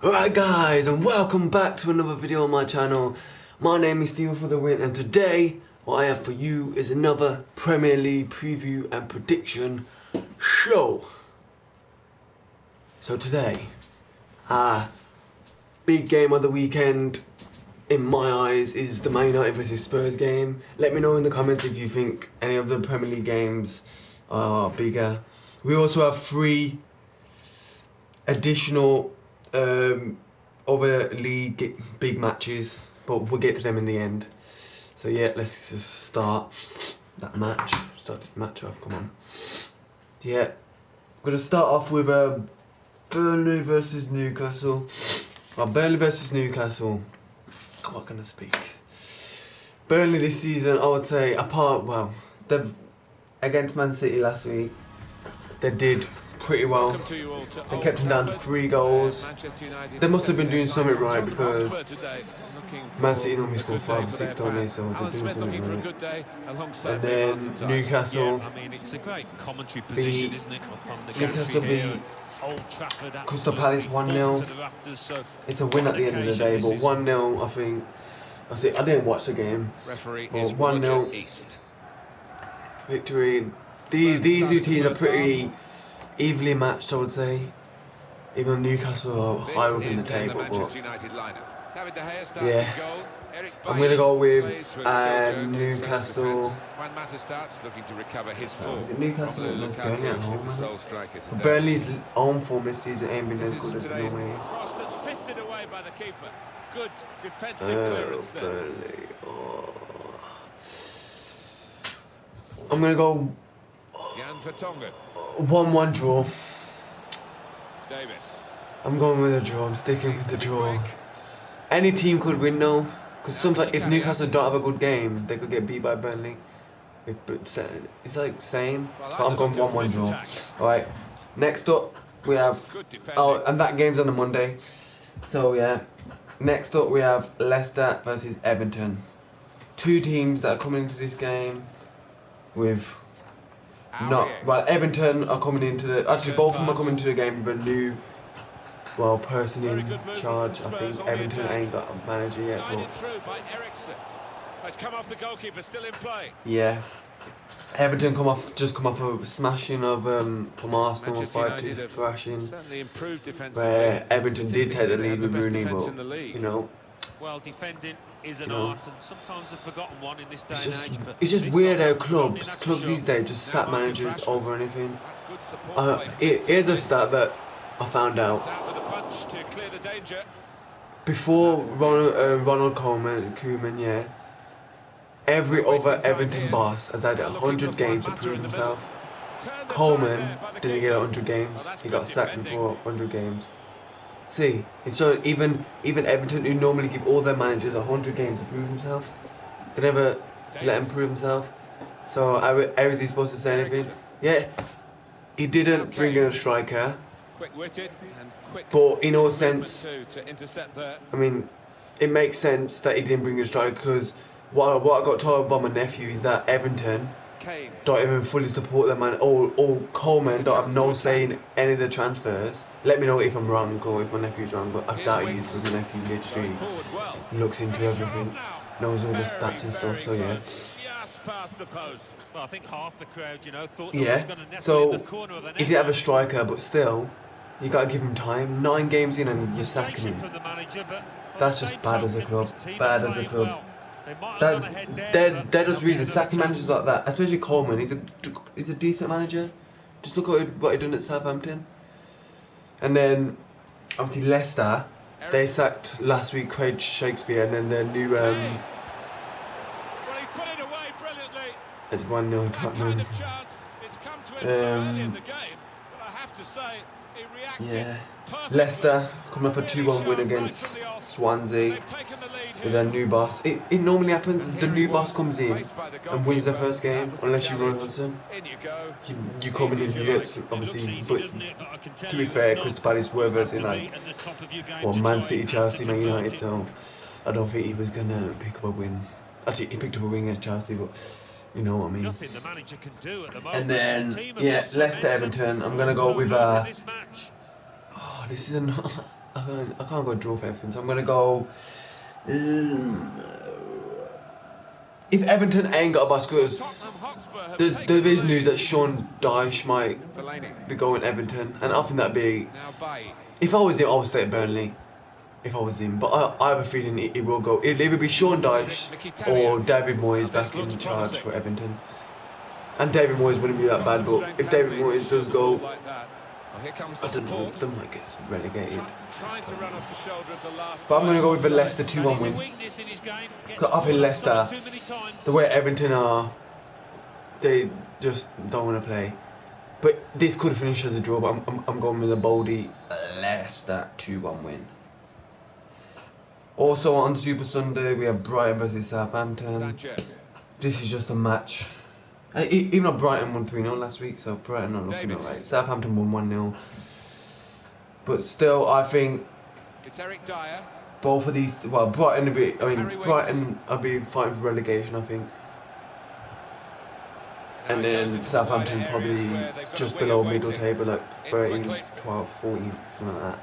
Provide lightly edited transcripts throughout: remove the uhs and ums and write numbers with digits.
Alright guys, and welcome back to another video on my channel. My name is Steven for the win, and today what I have for you is another Premier League preview and prediction show. So today, big game of the weekend in my eyes is the Man United vs Spurs game. Let me know in the comments if you think any of the Premier League games are bigger. We also have 3 additional other league big matches, but we'll get to them in the end. So yeah, let's just start that match. Start this match off. Come on. Yeah, I'm gonna start off with Burnley versus Newcastle. Burnley versus Newcastle. What can I speak? Burnley this season, I would say, they've against Man City last week, they did pretty well. They kept him down to 3 goals. They must have been doing something right, because Man City normally score 5 or 6, don't they? So they're doing something right. And then Newcastle beat Crystal Palace 1-0. It's a win at the end of the day, but 1-0, I think. I didn't watch the game, but 1-0 victory. These 2 teams are pretty evenly matched, I would say. Even though Newcastle are higher up in the table, but yeah, I'm gonna go with Newcastle. Newcastle and Burnley at home. But Burnley's home form this season ain't been as good as it normally is. Burnley. Oh. I'm gonna go 1-1 draw. I'm going with a draw. I'm sticking with the draw. Any team could win though, because sometimes if Newcastle don't have a good game, they could get beat by Burnley. It's like same. But I'm going 1-1 draw. Alright. Next up we have and that game's on the Monday. So yeah. Next up we have Leicester versus Everton. 2 teams that are coming into this game with Everton are coming into both of them are coming into the game with a new person in charge. I think Everton ain't got a manager yet, but yeah, Everton just come off a smashing of from Arsenal, 5-2 thrashing, where Everton did take the lead with Rooney, but you know, defending is an art, and sometimes a forgotten one in this day and age. It's just weird how clubs these days just sack managers over anything. Here's a stat that I found out. Before Ronald Koeman, yeah, every other Everton boss has had 100 games to prove himself. Koeman didn't get 100 games. He got sacked before 100 games. See, it's so even Everton, who normally give all their managers 100 games to prove himself, they never let him prove himself. So how is he supposed to say anything? Yeah, he didn't bring in a striker, but in all sense, I mean, it makes sense that he didn't bring a striker, because what I got told by my nephew is that Everton don't even fully support their man, or Coleman don't have no say in any of the transfers. Let me know if I'm wrong or if my nephew's wrong, but I doubt he is, because my nephew literally looks into everything, knows all the stats and stuff, so yeah. Well, I think half the crowd, thought so he did have a striker, but still, you gotta give him time. 9 games in and you're sacking him. That's just bad as a club. Bad as a club. There's reason sacking managers like that, especially Coleman. He's a decent manager. Just look at what he done at Southampton. And then obviously Leicester, they sacked last week Craig Shakespeare, and then their new it's 1-0 Tottenham. Yeah, Leicester coming up a 2-1 win against Swansea with their new boss. It normally happens, the new boss comes in and wins their first game, unless you run Hudson. You come in and you get, obviously, but to be fair, Crystal Palace were versus Man City, Chelsea, Man United, so I don't think he was going to pick up a win. Actually, he picked up a win against Chelsea, but you know what I mean. Nothing the manager can do at the moment. And then, yeah, Leicester Everton. I'm gonna go with this is I can't go draw for Everton, so I'm gonna go. If Everton ain't got a bus, because there is news that Sean Dyche might be going Everton, and I think that'd be. If I was him, I would stay at Burnley. If I was him, but I have a feeling it will go. It'll either be Sean Dyche or David Moyes back in charge for Everton. And David Moyes wouldn't be that bad, but if David Moyes does go, I don't know, they might get relegated. But I'm going to go with the Leicester 2-1 win. Because I think Leicester, the way Everton are, they just don't want to play. But this could finish as a draw, but I'm going with a boldy Leicester 2-1 win. Also on Super Sunday, we have Brighton versus Southampton. This is just a match. Even though Brighton won 3-0 last week, so Brighton are looking alright. Southampton won 1-0. But still, I think both of these, well, Brighton will be fighting for relegation, I think. And then Southampton probably just below middle table, like 13th, 12th, 14th, something like that.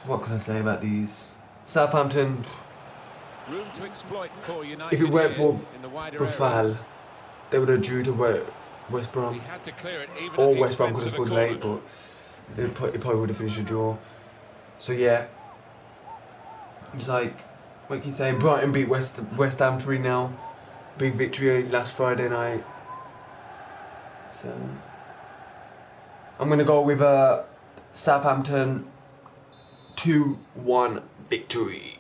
What can I say about these? Southampton, Room to exploit for United. if it weren't for Buffal, they would have drew to West Brom. Or West Brom could have scored late, but it probably would have finished a draw. So yeah, it's like, what can you say? Brighton beat West Ham 3-0. Big victory last Friday night. So I'm gonna go with a Southampton 2-1 victory.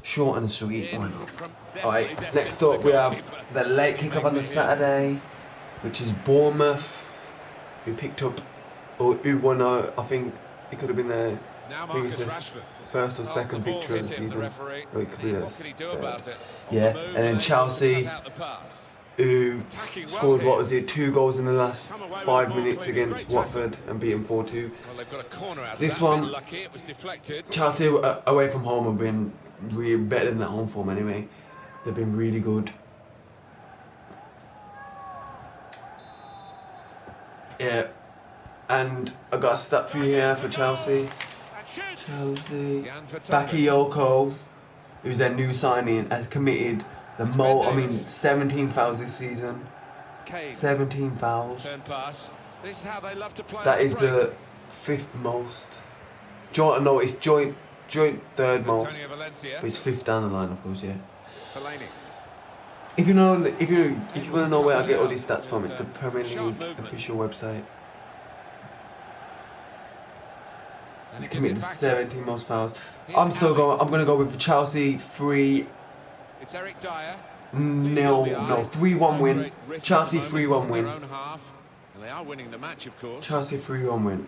Short and sweet, why not? Alright, next up we have the late kick-off on the Saturday, which is Bournemouth, who picked up, or who won, I think it could have been their first or second victory of the season. Or it could be their third. Yeah, and then Chelsea, who scored, what was it, 2 goals in the last 5 minutes against Watford and beat them 4-2. This one, Chelsea away from home have been really better than their home form anyway. They've been really good. Yeah, and I got a stat for you here for Chelsea. Bakayoko, who's their new signing, has committed the most, 17 fouls this season. 17 fouls. That is the 5th most. It's joint 3rd most. But it's 5th down the line, of course, yeah. If you want to know where I get all these stats from, it's the Premier League official website. He's committed 17 most fouls. I'm going to go with Chelsea 3-0, no, 3-1 win. Chelsea 3-1 win. Chelsea 3-1 win.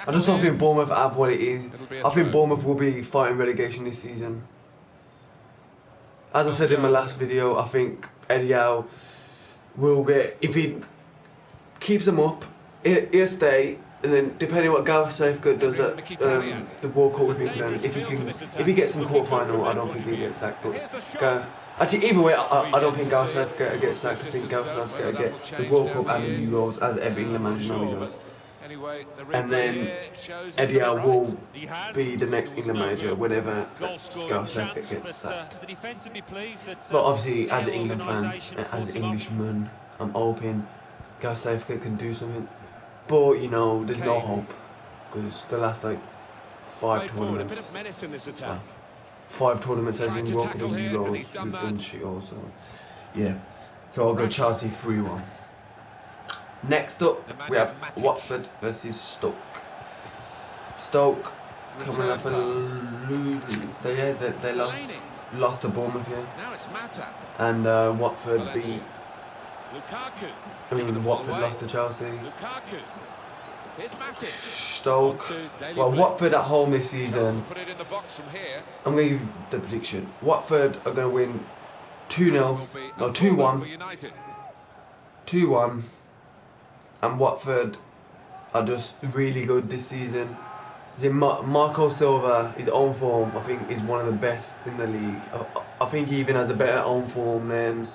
I just don't think Bournemouth have what it is. I think Bournemouth will be fighting relegation this season. As I said in my last video, I think Eddie Howe will get, if he keeps them up, he'll stay. And then, depending on what Gareth Southgate does at the World Cup with England, if he gets some quarter-final, I don't think he'll get sacked. But actually, either way, I don't think Gareth Southgate will get sacked. I think Gareth Southgate will get the World Cup and the Euros, as every England manager normally does. And then Eddie Howe will be the next England manager whenever Gareth Southgate gets sacked. But obviously, as an England fan, as an Englishman, I'm hoping Gareth Southgate can do something. But, you know, there's no hope, because the last, 5 tournaments, 5 tournaments as in World Cup and Euros, we've done shit also. Yeah, so I'll go Chelsea 3-1. Next up, we have Watford versus Stoke. Stoke coming up and they lost to Bournemouth, yeah. And Watford beat. Watford lost to Chelsea. Stoke. Well, Watford at home this season. I'm going to give the prediction. Watford are going to win 2-0. No, 2-1. 2-1. And Watford are just really good this season. Marco Silva, his own form, I think, is one of the best in the league. I think he even has a better own form than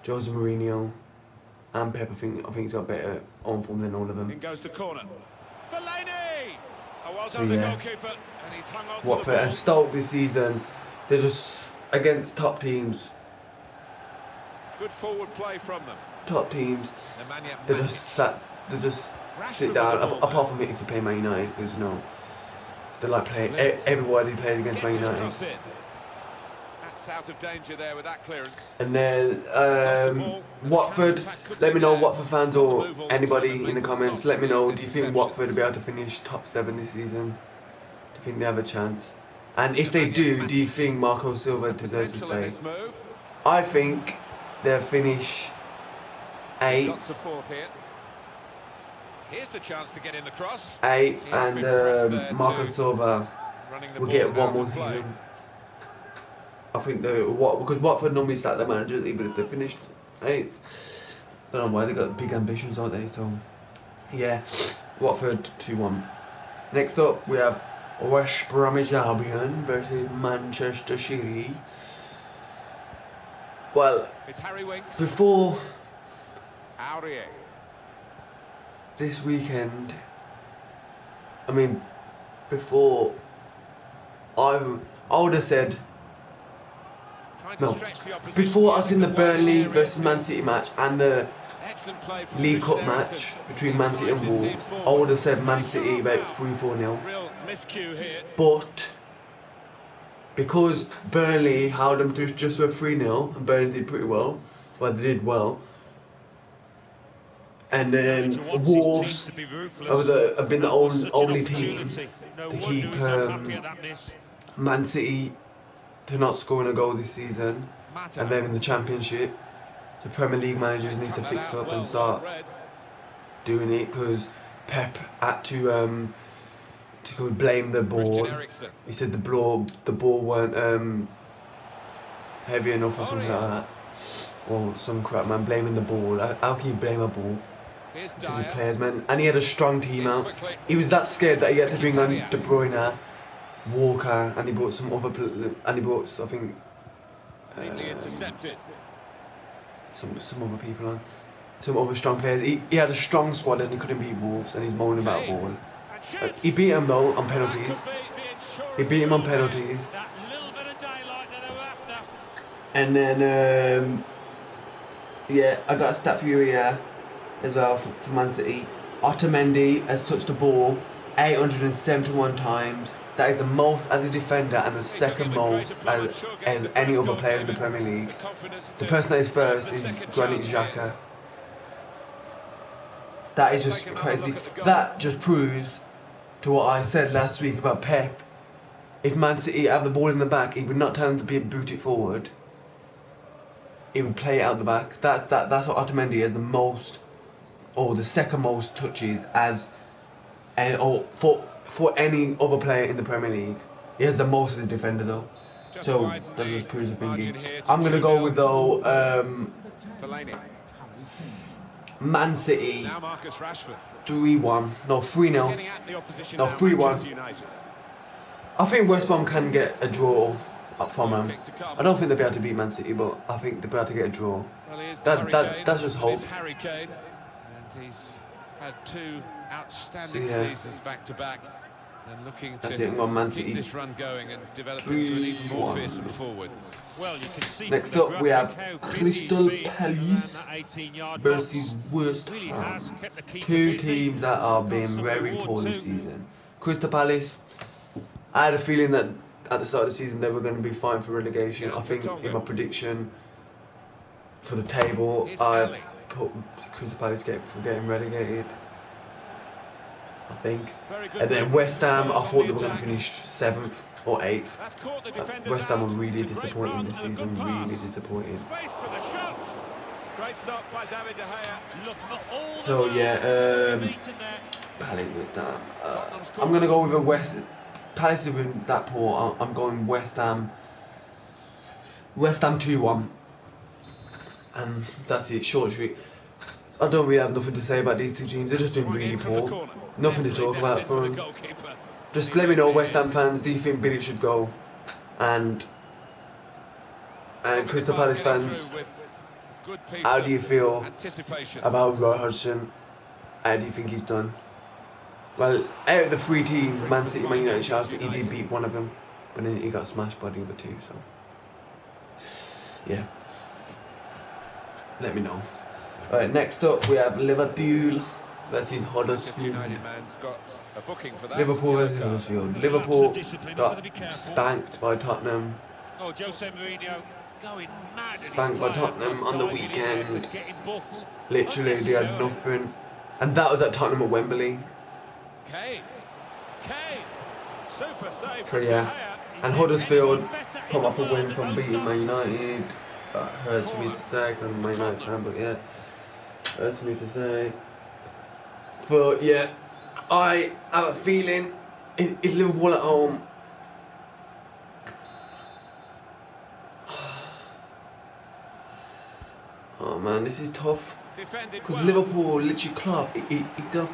Jose Mourinho and Pep. I think he's got better on form than all of them. In goes the corner. Fellaini! Oh, well So, done, the yeah. goalkeeper, and he's hung on to Watford the and ball. Stoke this season, they're just against top teams. Good forward play from them. Top teams, Nemanja they Matic. just Rashford sit with down. the ball Apart now. from if they play Man United, because they like playing. Blind. Everybody plays against Man Gets his United. cross in. That's out of danger there with that clearance. And then Lost the ball, and the Watford. counter-attack could Let be me know, there. Watford fans On the or move all the time, anybody at in the least. comments. Lots Let of me know. these Do you think Watford will be interceptions. able to finish top 7 this season? Do you think they have a chance? And if they Nemanja do you Matic. think Marco Silva Some deserves to potential in stay? this move. I think they'll finish He's 8th. got support here. Here's the chance to get in the cross. 8th, He has been pressed there and Marco too. Silva Running the will ball get one out more of play. season. I think because Watford normally start their managers even if they finished 8th. Don't know why, they got big ambitions, aren't they? So yeah, Watford 2-1. Next up we have West Bromwich Albion versus Manchester City. Well, It's Harry Winks. before Aurier. this weekend, I mean, before I would have said Trying to no. stretch the opposition Before I've using seen the the wide Burnley area. versus Man City match and the Excellent play from League Cup Christian match Eriksen. between He Man City and drives his team Wolves, I forward. would have said Man Pretty City sharp about foul. 3-4-0. Real miscue here. But because Burnley held them to just a 3-0 and Burnley did pretty well, they did well. And then Manager wants his Wolves team to be ruthless. have been the That was such an only team opportunity. No to wonder keep he's unhappy at that miss. Man City to not scoring a goal this season, Mata. and they're in the Championship. The Premier League managers need to Cut that fix out up well, and start read. doing it, because Pep had to blame the ball. Christian Eriksen. He said the ball weren't heavy enough or something like that, or some crap, man. Blaming the ball. How can you blame a ball? Here's Because of Dyer. players, man. And he had a strong team In out. quickly. He was that scared that he had to bring on Mkhitaryan. De Bruyne, Walker, and he brought some other, and he brought I think Neatly intercepted. some other people on, some other strong players. He had a strong squad and he couldn't beat Wolves, and he's moaning about Kane. ball. And shoots. He beat him though on That could penalties. be the insurance He beat him on goal there. penalties. That little bit of daylight that they were after. And then yeah, I got a stat for you here as well for Man City. Otamendi has touched the ball 871 times. That is the most as a defender and the second most as any other player in the Premier League. The person that is first is Granit Xhaka. That is just crazy. That just proves to what I said last week about Pep. If Man City have the ball in the back, he would not tell them to boot it forward. He would play it out the back. That's what Otamendi has the most, or the second most touches or for any other player in the Premier League. He has the most as a defender though. So that just proves the thinking. I'm gonna go with though Fellaini. Man City Now Marcus Rashford. 3-1. No, 3-0. Getting at the opposition No, now, 3-1. Manchester United. I think West Brom can get a draw up from Goal him. kick to come. I don't think they'll be able to beat Man City, but I think they'll be able to get a draw. Well, here's the Hurricane. That's just hope. It's Harry Kane, and he's had two outstanding So, yeah. seasons back to back, and looking That's to it, on Man City. keep this run going and develop into an even more 3-1. fearsome forward. Well, you can see Next from the up, we have graphic how busy he's Crystal been Palace around that 18-yard versus box. West Really Ham. has kept the keeper Two busy. teams that are Got being some very reward poor this too. season. Crystal Palace, I had a feeling that at the start of the season they were going to be fighting for relegation. I think in my prediction for the table, Here's I Ali. put Crystal Palace for getting relegated, I think. Very good And then movement West from Ham, I Spurs thought on they the were going to attack. finish 7th or 8th. That's caught the defenders West Ham out. were really It's a great disappointing run this and a good season, pass. really disappointing. Space for the shot. Great stop by David De Gea. Look for all So the yeah, beaten there. Palace, West Ham. Tottenham's I'm going to go with a Palace have been that poor. I'm going West Ham. West Ham 2-1. And that's it, short street. I don't really have nothing to say about these two teams. They've just been Swung really in from the poor. corner. Nothing to Definitely talk about destined for the them. goalkeeper. Just And he let me know, makes West Ham his. fans, do you think Billy should go? And Crystal Palace Getting fans, through with good piece how of do you feel anticipation. about Roy Hodgson? How do you think he's done? Well, out of the 3 teams, Man City, Man United, Chelsea, he did beat one of them, but then he got smashed by the other 2. So yeah, let me know. Alright, next up we have Liverpool versus Huddersfield. United man's got a booking for that. Liverpool versus Yellow card. Huddersfield. Liverpool got spanked by Tottenham. Oh, Jose Mourinho going mad. Spanked by Tottenham on the weekend. Literally, they had nothing. And that was at Tottenham at Wembley. Kane. Super save. So yeah. And Huddersfield come up a win from beating Man United. That hurts me to say, because I'm a Man United fan, but yeah. Hurts me to say. But yeah, I have a feeling if Liverpool at home. Oh man, this is tough. Because Liverpool literally Klopp, he don't.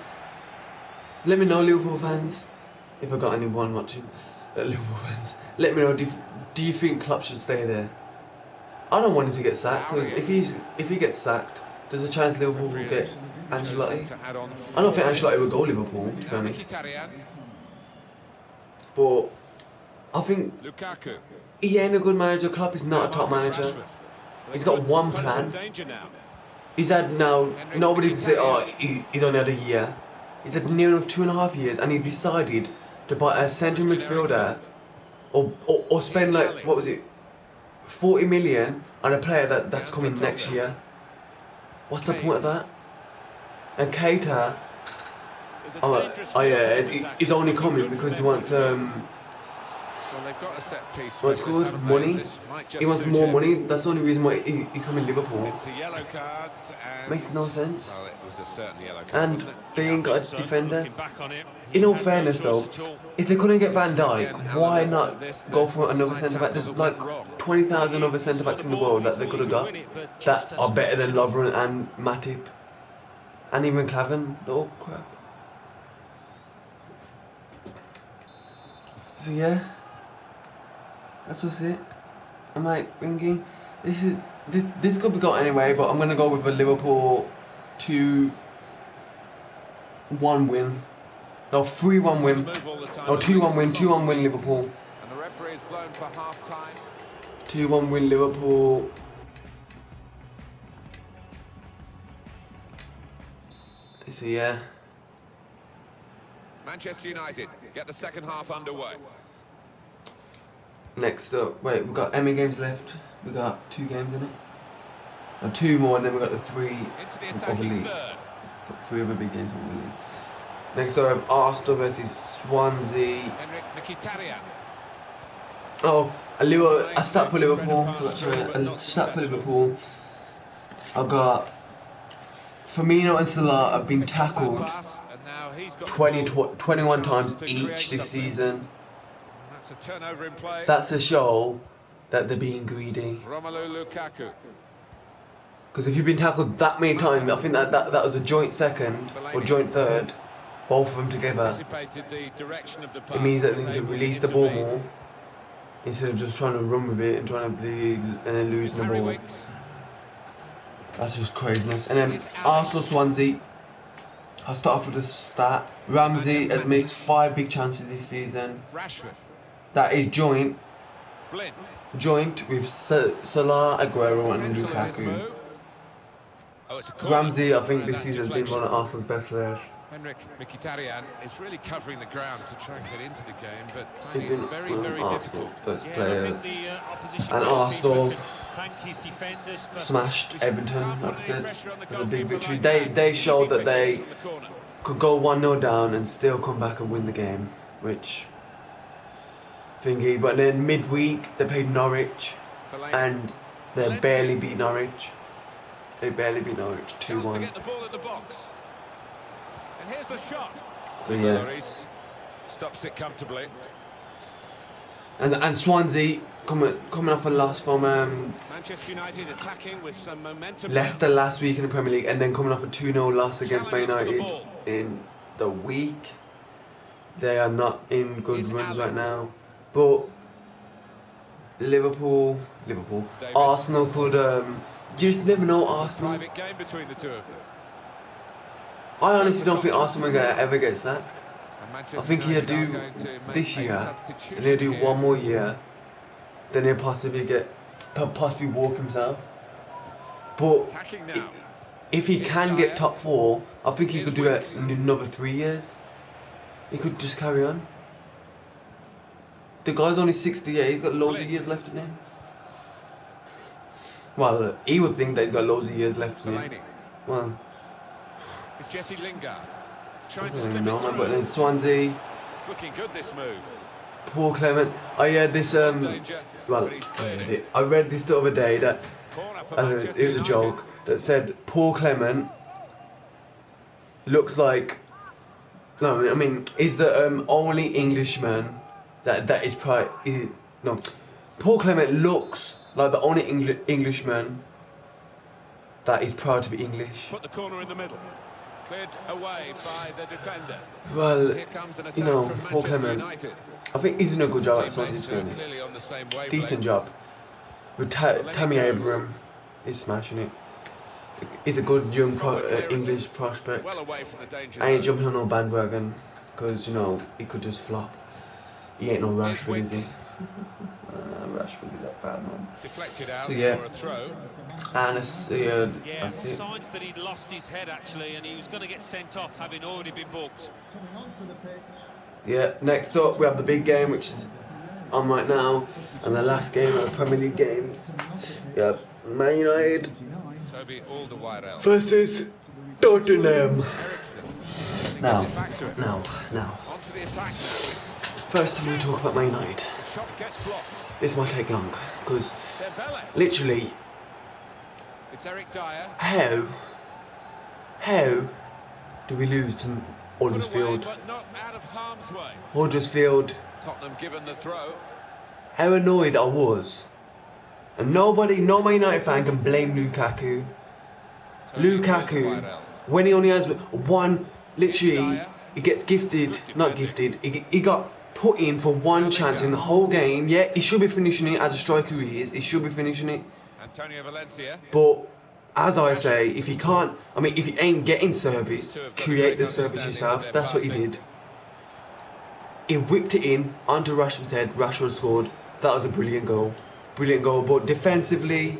Let me know, Liverpool fans, if I got anyone watching. Liverpool fans, let me know. Do you think Klopp should stay there? I don't want him to get sacked, because if he gets sacked, there's a chance Liverpool will get Ancelotti. I don't think Ancelotti will go Liverpool, to be honest. But I think he ain't a good manager. Klopp is not a top manager. He's got one plan. He's had now, nobody can say, oh, he's only had a year. He's had near enough 2.5 years, and he decided to buy a centre midfielder or spend like, what was it, 40 million on a player that's coming next year. What's the point of that? And Keita, he's only coming because he wants what's called money. He wants more money. That's the only reason why he's coming to Liverpool. Makes no sense. And they ain't got a defender. In all fairness though, if they couldn't get Van Dijk, why not go for another centre back? There's like 20,000 other centre backs in the world that they could have got that are better than Lovren and Matip. And even Klavan. Oh crap. So yeah. That's just it. I'm like thinking, this could be got anyway, but I'm gonna go with a Liverpool 2-1 win. No, 3-1 win. No, 2-1 win. 2-1 win Liverpool. And the referee is blown for half time. 2-1 win Liverpool. So yeah. Manchester United get the second half underway. Next up, wait, we've got how many games left? We got 2 games in it. No, 2 more, and then we've got the 3 from other leagues. 3 other big games from other leagues. Next up, we have Arsenal versus Swansea. Oh, a stat for Liverpool. A stat for Liverpool. I've got Firmino and Salah have been tackled 21 times each this season. That's a turnover in play. That's a show that they're being greedy. Because if you've been tackled that many times, I think that was a joint second or joint third, both of them together. It means that they need to release the ball more instead of just trying to run with it and trying to and then losing the ball. That's just craziness. And then Arsenal Swansea. I'll start off with the stat. Ramsey has missed 5 big chances this season. That is joint with Salah, Aguero and Lukaku. Ramsey, I think this season has been one of Arsenal's best players. Mkhitaryan is really covering the ground to try and get into the game, but He's been very, one of very Arsenal's difficult. best players. And Arsenal smashed Everton, like I said. It was a big victory. They showed that they could go 1-0 down and still come back and win the game, which thingy. But then midweek they played Norwich and they barely beat Norwich. They barely beat Norwich 2-1. So yeah. Stops it comfortably. And Swansea coming off a loss from Manchester United attacking with some momentum. Leicester last week in the Premier League, and then coming off a 2-0 loss against Man United in the week. They are not in good runs right now. But Liverpool, Arsenal could you just never know Arsenal. Private game between the two of them. I honestly don't think Arsenal will ever get sacked. I think he'll do this year, and he'll do one more year, then he'll possibly walk himself. But if he can get top 4, I think he could do it in another 3 years. He could just carry on. The guy's only 68, he's got loads of years left in him. Well, he would think that he's got loads of years left in him. Well, it's Jesse Lingard I don't know, man, but then Swansea. It's looking good, this move. Paul Clement. I heard this, well, I read this the other day that, it was a joke, that said Paul Clement looks like, no, I mean, is the only Englishman that is no, Paul Clement looks like the only Englishman that is proud to be English. Put the corner in the middle. Cleared away by the defender. Well, Here comes an attack you know, from Paul Clement, United. I think he's doing a good job at Swansea, to be honest. Decent job. With Tammy Abraham, he's smashing it. He's a good young English prospect. Well away from the danger I ain't zone. jumping on no bandwagon, because, you know, he could just flop. He ain't no Rashford, is he? Rashford is that bad, man. Deflected out So, yeah. for a throw. And yeah, that's it. signs that he'd lost his head actually, and he was going to get sent off, having already been booked. Yeah, next up we have the big game, which is on right now, and the last game of the Premier League games. Yeah, Man United versus Tottenham. Now. Onto the attack. First time we talk about Man United. Shot gets blocked. This might take long, because literally, It's Eric Dyer. how do we lose to Huddersfield? But not out of harm's way. Huddersfield. Tottenham given the throw. How annoyed I was. And no Man United fan can blame Lukaku. Lukaku, when he only has one, literally, he gets gifted, not gifted, he got put in for one chance in the whole game. Yeah, he should be finishing it as a striker he is, he should be finishing it. Antonio Valencia. But, as I say, if you can't, I mean, if you ain't getting service, create the service yourself. That's what he did. He whipped it in onto Rashford's head, Rashford scored. That was a brilliant goal. Brilliant goal, but defensively,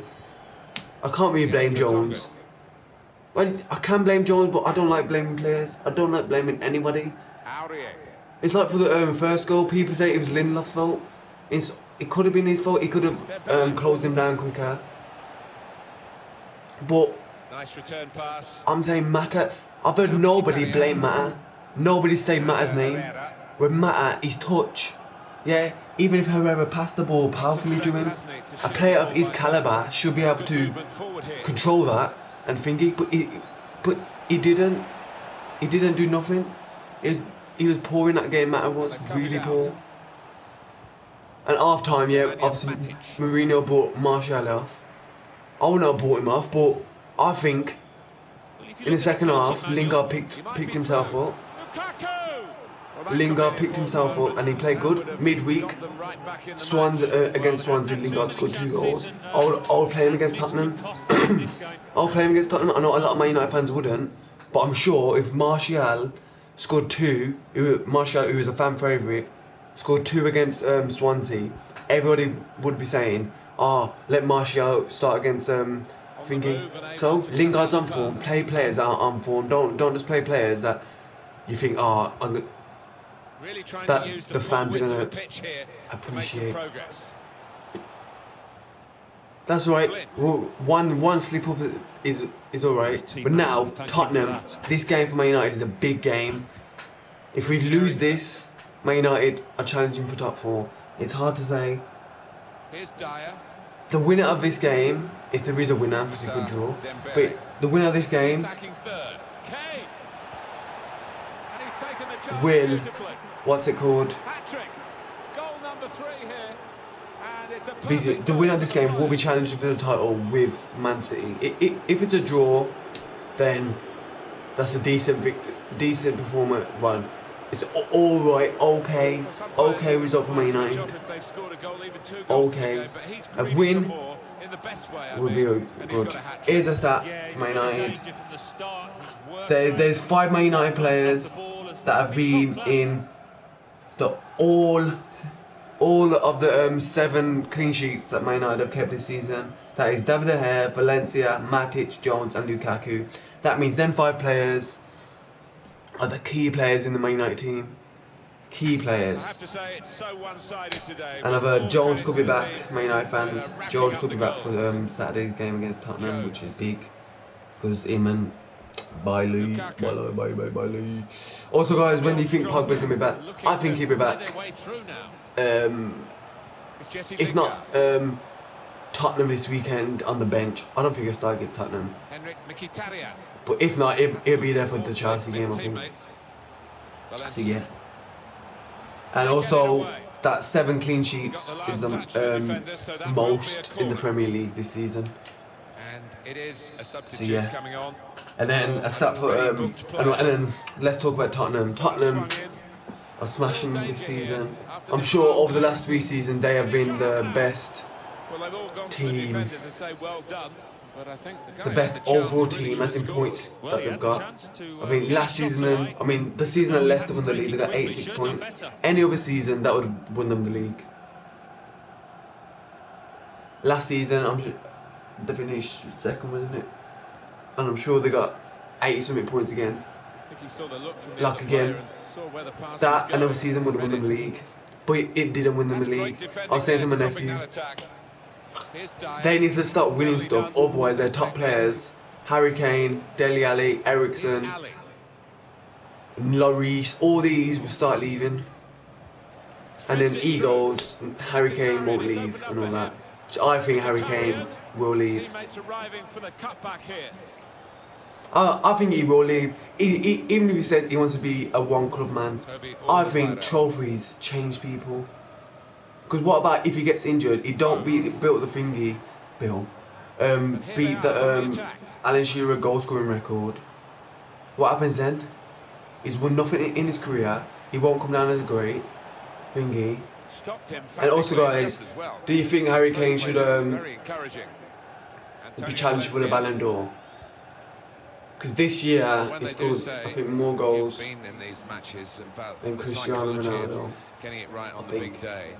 I can't really blame Jones. Well, I can blame Jones, but I don't like blaming players. I don't like blaming anybody. It's like for the first goal, people say it was Lindelof's fault. It could have been his fault. He could have closed him down quicker. But Nice return pass. I'm saying Mata. I've heard nobody blame Mata. Nobody say Mata's name. With Mata, his touch. Yeah, even if Herrera passed the ball powerfully to him, a player of his calibre should be able to control that and thingy. But he didn't. He didn't do nothing. He was poor in that game. Mata was really poor. And half time, yeah, obviously Mourinho brought Martial off. I would not have brought him off, but I think in the second half, Lingard picked himself up. Lingard picked himself up and he played good. Midweek, against Swansea, Lingard scored 2 goals. I would play him against Tottenham. I'll play him against Tottenham. I know a lot of Man United fans wouldn't, but I'm sure if Martial scored 2, Martial, who was a fan favourite, scored 2 against Swansea, everybody would be saying, let Martial start against thingy. So Lingard's on form. Play players that are on form. Don't just play players that you think that the fans are gonna appreciate. That's right. Well, one slip up is alright. But now Tottenham, this game for Man United is a big game. If we lose this, Man United are challenging for top 4. It's hard to say. Here's Dyer. The winner of this game, if there is a winner, because it could draw, but the winner of this game will, what's it called? The winner of this game will be challenging for the title with Man City. If it's a draw, then that's a decent performance. Well, it's alright, okay result for Man United. Okay, a win will be good. Here's a stat for Man United. There's 5 Man United players that have been in the all of the 7 clean sheets that Man United have kept this season. That is David De Gea, Valencia, Matic, Jones and Lukaku. That means them 5 players are the key players in the Man United team. Key players. I have to say it's so one-sided today. And I've heard Jones could be back, Man United fans. Jones could be back for Saturday's game against Tottenham, which is big. Because him and Bailey. Also guys, when do you think Pogba's going to be back? I think he'll be back. If not Tottenham this weekend on the bench. I don't think he'll start against Tottenham. But if not, he'll be there for the Chelsea game, I think. So yeah. And also, that 7 clean sheets is the most in the Premier League this season. So yeah. And then a stat for and then let's talk about Tottenham. Tottenham are smashing this season. I'm sure over the last 3 seasons they have been the best team, the best overall team as in points that they've got. I mean last season, the season that Leicester won the league, they got 86 points. Any other season that would have won them the league. Last season, they finished 2nd, wasn't it? And I'm sure they got 80 something points again. Like again, that another season would have won them the league, but it didn't win them the league. I was saying to my nephew, they need to start winning stuff, otherwise their top players, Harry Kane, Dele Alli, Eriksen, Lloris, all these will start leaving. And then egos, Harry Kane won't leave and all that. So I think Harry Kane will leave. I think he will leave. Even if he said he wants to be a one-club man, I think trophies change people. Because what about if he gets injured? He don't beat the thingy, beat the Alan Shearer goal-scoring record. What happens then? He's won nothing in his career. He won't come down as a great thingy. And also, guys, do you think Harry Kane should be challenged for the Ballon d'Or? Because this year he scored, I think, more goals than Cristiano Ronaldo. Getting it right on the big day.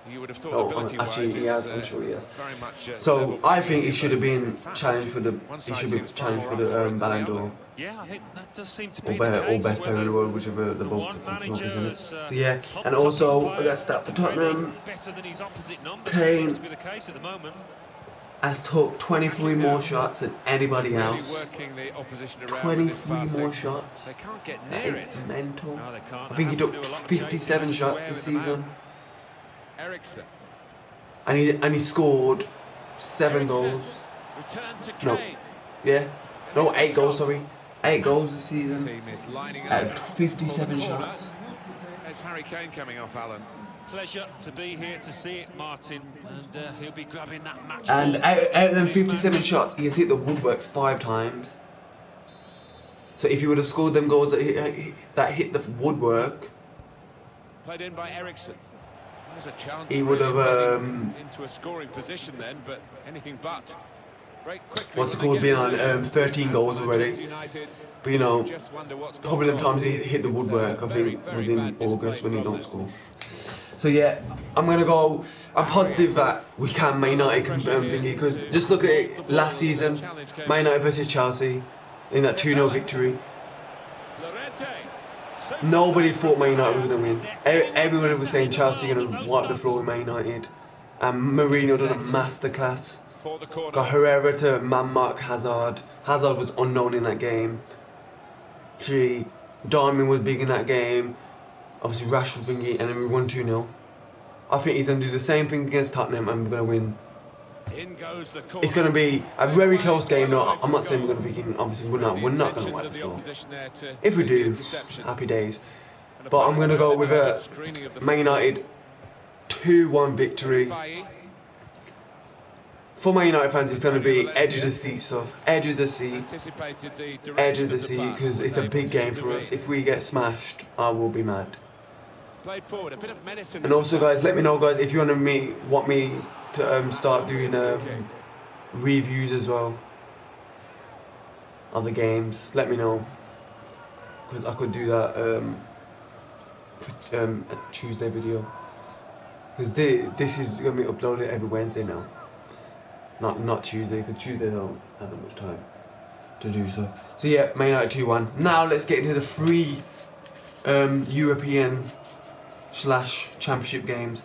You would have thought actually he has, I'm sure he has. So I think he should have been challenged for the Ballon d'Or. Yeah, I think that does seem to be or best player in the world, whichever the both trophies, isn't it? So yeah, and also I got stat for Tottenham. Kane has took 23 more shots than anybody else. 23 more shots. That is mental. I think he took 57 shots this season. And he scored 7 goals. No, yeah, no, 8 goals. Sorry, 8 goals this season. 57 shots. There's Harry Kane coming off, Alan. Pleasure to be here to see it, Martin, and he'll be grabbing that match. And out of them 57 shots, he has hit the woodwork 5 times. So if he would have scored them goals that hit the woodwork, played in by Eriksen. There's a chance he would have into a scoring position then, but anything but. What's it called? Been on 13 goals already. But you know, probably the times he hit the woodwork, I think, was in August when he don't score. So yeah, I'm positive that we can Man United confirm thingy, because just look at it, last season, Man United versus Chelsea, in that 2-0 victory. Nobody thought Man United was going to win. Everyone was saying Chelsea going to wipe the floor with Man United. And Mourinho done a masterclass. Got Herrera to man-mark Hazard. Hazard was unknown in that game. Darwin was big in that game. Obviously Rashford thingy, and then we won 2-0. I think he's going to do the same thing against Tottenham and we're going to win. It's going to be a very close game. No, I'm not saying we're going to be obviously we're not going to wipe the floor. If we do, happy days. But I'm going to go with a Man United 2-1 victory. For Man United fans, it's going to be edge of the seat stuff. Edge of the seat. Edge of the seat, because it's a big game for us. If we get smashed, I will be mad. And also, guys, let me know, guys, if you want me to start doing reviews as well of the games. Let me know, because I could do that a Tuesday video. Because this is going to be uploaded every Wednesday now. Not Tuesday, because Tuesday I don't have that much time to do stuff. So yeah, Man United 2-1. Now let's get into the three European/Championship games.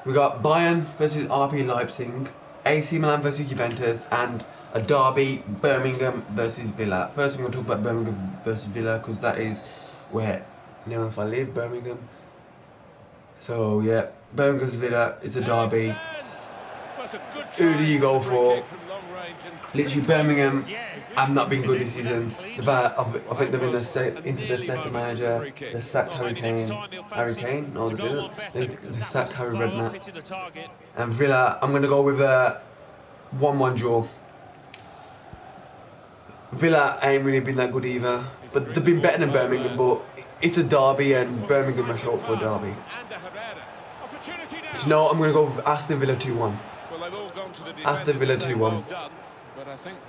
We got Bayern versus RB Leipzig, AC Milan versus Juventus, and a derby, Birmingham versus Villa. First I'm going to talk about Birmingham versus Villa, because that is where if I live, Birmingham. So yeah, Birmingham versus Villa is a derby. Who do you go for? Literally, Birmingham have not been good this season. I think they've been into their second manager. They sacked Harry Kane. No, they didn't. They sacked Harry Redknapp. And Villa, I'm going to go with a 1-1 draw. Villa ain't really been that good either. But they've been better than Birmingham, but it's a derby and Birmingham are short for a derby. So no, I'm going to go with Aston Villa 2-1. Aston Villa 2-1.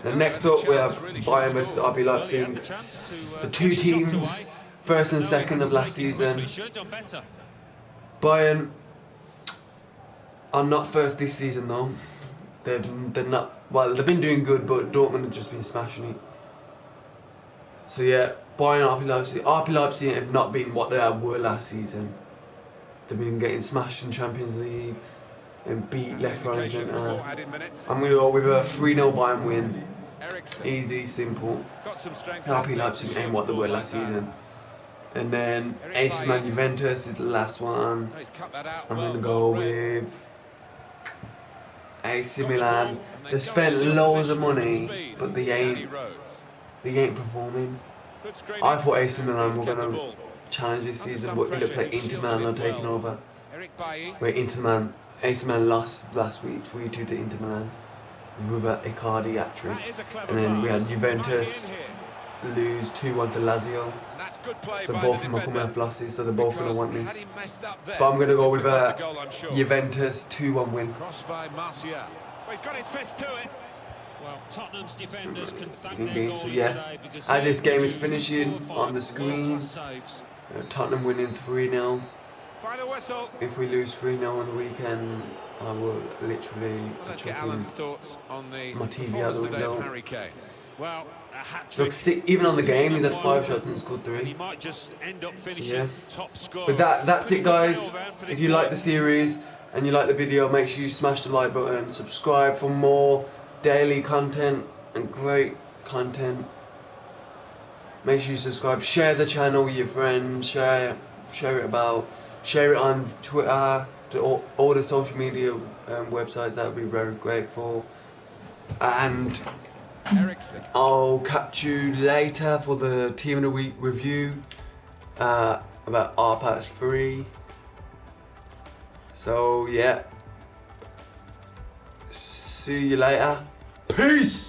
And next up we have Bayern versus RB Leipzig. The two teams, first and second of last season. Bayern are not first this season though. They're not. Well, they've been doing good, but Dortmund have just been smashing it. So yeah, Bayern RB Leipzig. RB Leipzig have not been what they were last season. They've been getting smashed in Champions League and beat left, right and centre. I'm going to go with a 3-0 Bayern win. Easy, simple. RB Leipzig ain't what they were last season. And then AC Milan Juventus is the last one. I'm going to go with AC Milan. They've spent loads of money, but they ain't performing. I thought AC Milan were going to challenge this season, but it looks like Inter Milan are taking over. Wait, AC Milan lost last week 3-2 to Inter Milan with an Icardi hat-trick. And then we had Juventus lose 2-1 to Lazio. So both of them are coming off losses, so they're both going to want this. But I'm going to go with a Juventus 2-1 win. Well, Tottenham's defenders can thank their So yeah, as this game is finishing on the screen, Tottenham winning 3-0. If we lose 3-0 on the weekend, I will literally chuck my TV out the window. Well, Look, see, even on the game, he's had 5 shots and scored 3. He might just end up finishing top scorer. But that's it, guys. If you like the series and you like the video, make sure you smash the like button, subscribe for more daily content and great content. Make sure you subscribe, share the channel with your friends, share it on Twitter, to all the social media websites. That would be very grateful. And I'll catch you later for the Team of the Week review about RPAS 3. So yeah, see you later. Peace!